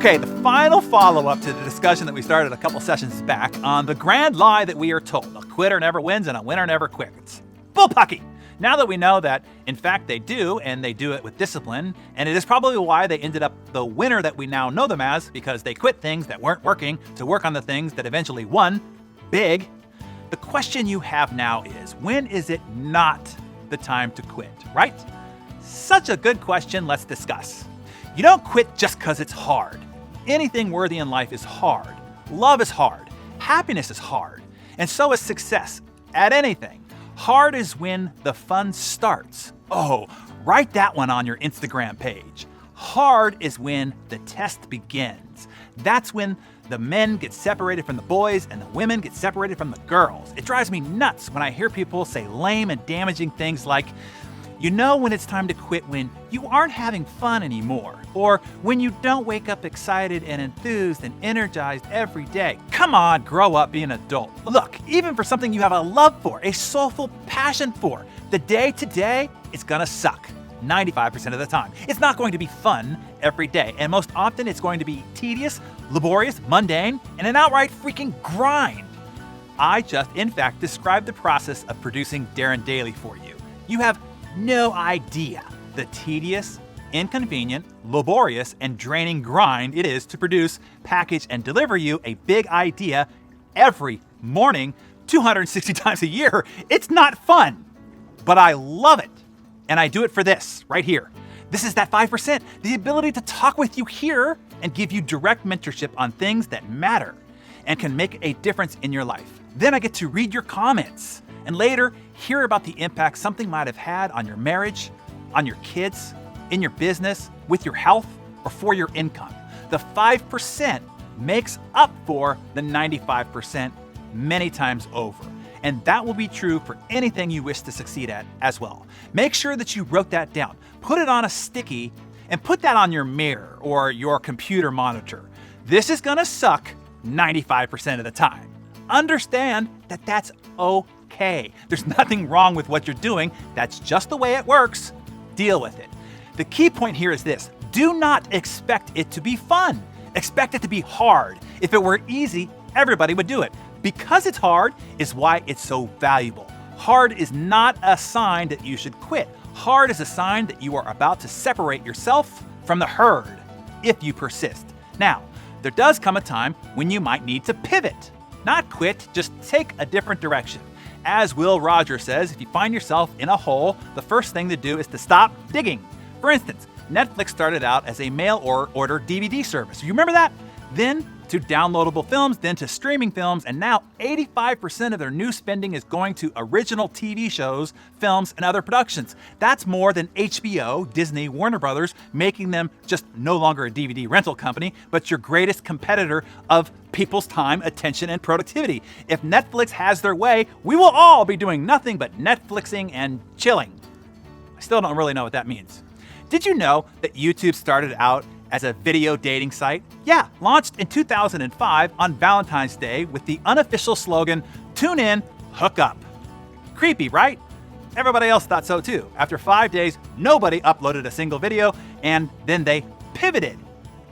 Okay, the final follow-up to the discussion that we started a couple sessions back on the grand lie that we are told. A quitter never wins and a winner never quits. Bullpucky! Now that we know that, in fact, they do, and they do it with discipline, and it is probably why they ended up the winner that we now know them as, because they quit things that weren't working to work on the things that eventually won big. The question you have now is, when is it not the time to quit, right? Such a good question, let's discuss. You don't quit just because it's hard. Anything worthy in life is hard. Love is hard. Happiness is hard. And so is success at anything. Hard is when the fun starts. Oh, write that one on your Instagram page. Hard is when the test begins. That's when the men get separated from the boys and the women get separated from the girls. It drives me nuts when I hear people say lame and damaging things like, you know when it's time to quit when you aren't having fun anymore, or when you don't wake up excited and enthused and energized every day. Come on, grow up, be an adult. Look, even for something you have a love for, a soulful passion for, the day-to-day is gonna suck 95% of the time. It's not going to be fun every day, and most often it's going to be tedious, laborious, mundane, and an outright freaking grind. I just, in fact, described the process of producing Darren Daily for you. You have no idea the tedious, inconvenient, laborious, and draining grind it is to produce, package, and deliver you a big idea every morning, 260 times a year. It's not fun, but I love it. And I do it for this, right here. This is that 5%, the ability to talk with you here and give you direct mentorship on things that matter and can make a difference in your life. Then I get to read your comments and later hear about the impact something might have had on your marriage, on your kids, in your business, with your health, or for your income. The 5% makes up for the 95% many times over. And that will be true for anything you wish to succeed at as well. Make sure that you wrote that down. Put it on a sticky and put that on your mirror or your computer monitor. This is gonna suck 95% of the time. Understand that that's okay. There's nothing wrong with what you're doing. That's just the way it works. Deal with it. The key point here is this: do not expect it to be fun. Expect it to be hard. If it were easy, everybody would do it. Because it's hard is why it's so valuable. Hard is not a sign that you should quit. Hard is a sign that you are about to separate yourself from the herd if you persist. Now, there does come a time when you might need to pivot. Not quit, just take a different direction. As Will Rogers says, if you find yourself in a hole, the first thing to do is to stop digging. For instance, Netflix started out as a mail order DVD service. You remember that? Then to downloadable films, then to streaming films, and now 85% of their new spending is going to original TV shows, films, and other productions. That's more than HBO, Disney, Warner Brothers, making them just no longer a DVD rental company, but your greatest competitor of people's time, attention, and productivity. If Netflix has their way, we will all be doing nothing but Netflixing and chilling. I still don't really know what that means. Did you know that YouTube started out as a video dating site? Yeah, launched in 2005 on Valentine's Day with the unofficial slogan, "Tune in, hook up." Creepy, right? Everybody else thought so too. After 5 days, nobody uploaded a single video, and then they pivoted.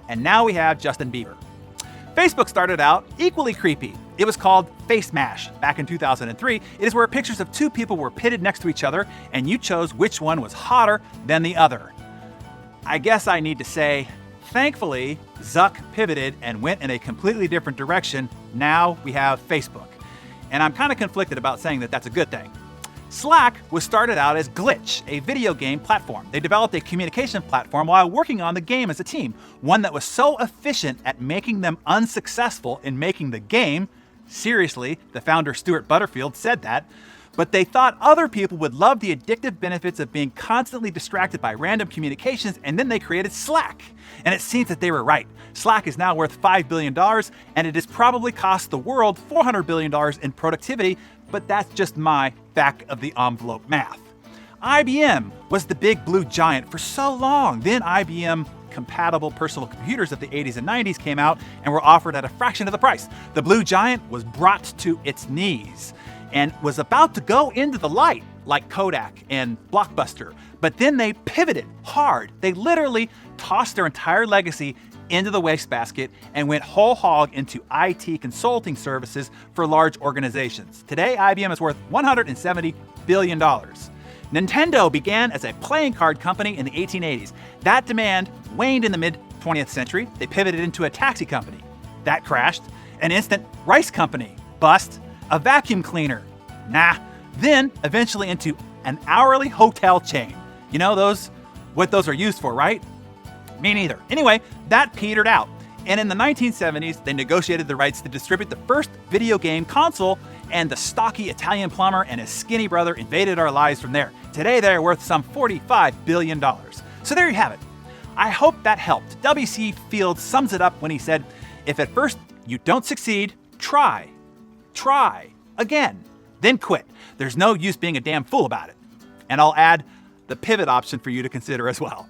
And now we have Justin Bieber. Facebook started out equally creepy. It was called Face Mash back in 2003. It is where pictures of two people were pitted next to each other, and you chose which one was hotter than the other. I guess I need to say, thankfully, Zuck pivoted and went in a completely different direction. Now we have Facebook. And I'm kind of conflicted about saying that that's a good thing. Slack was started out as Glitch, a video game platform. They developed a communication platform while working on the game as a team, one that was so efficient at making them unsuccessful in making the game. Seriously, the founder Stuart Butterfield said that. But they thought other people would love the addictive benefits of being constantly distracted by random communications, and then they created Slack. And it seems that they were right. Slack is now worth $5 billion, and it has probably cost the world $400 billion in productivity, but that's just my back-of-the-envelope math. IBM was the big blue giant for so long. Then IBM compatible personal computers of the 80s and 90s came out and were offered at a fraction of the price. The blue giant was brought to its knees and was about to go into the light. like Kodak and Blockbuster, but then they pivoted hard. They literally tossed their entire legacy into the wastebasket and went whole hog into IT consulting services for large organizations. Today, IBM is worth $170 billion. Nintendo began as a playing card company in the 1880s. That demand waned in the mid-20th century. They pivoted into a taxi company. That crashed. An instant rice company. Bust. A vacuum cleaner. Nah. Then eventually into an hourly hotel chain. You know what those are used for, right? Me neither. Anyway, that petered out. And in the 1970s, they negotiated the rights to distribute the first video game console, and the stocky Italian plumber and his skinny brother invaded our lives from there. Today, they're worth some $45 billion. So there you have it. I hope that helped. W.C. Fields sums it up when he said, if at first you don't succeed, try again, then quit. There's no use being a damn fool about it. And I'll add the pivot option for you to consider as well.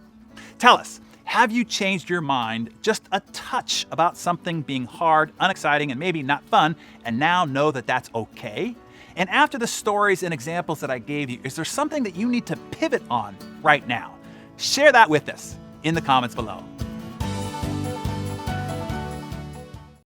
Tell us, have you changed your mind just a touch about something being hard, unexciting, and maybe not fun, and now know that that's okay? And after the stories and examples that I gave you, is there something that you need to pivot on right now? Share that with us in the comments below.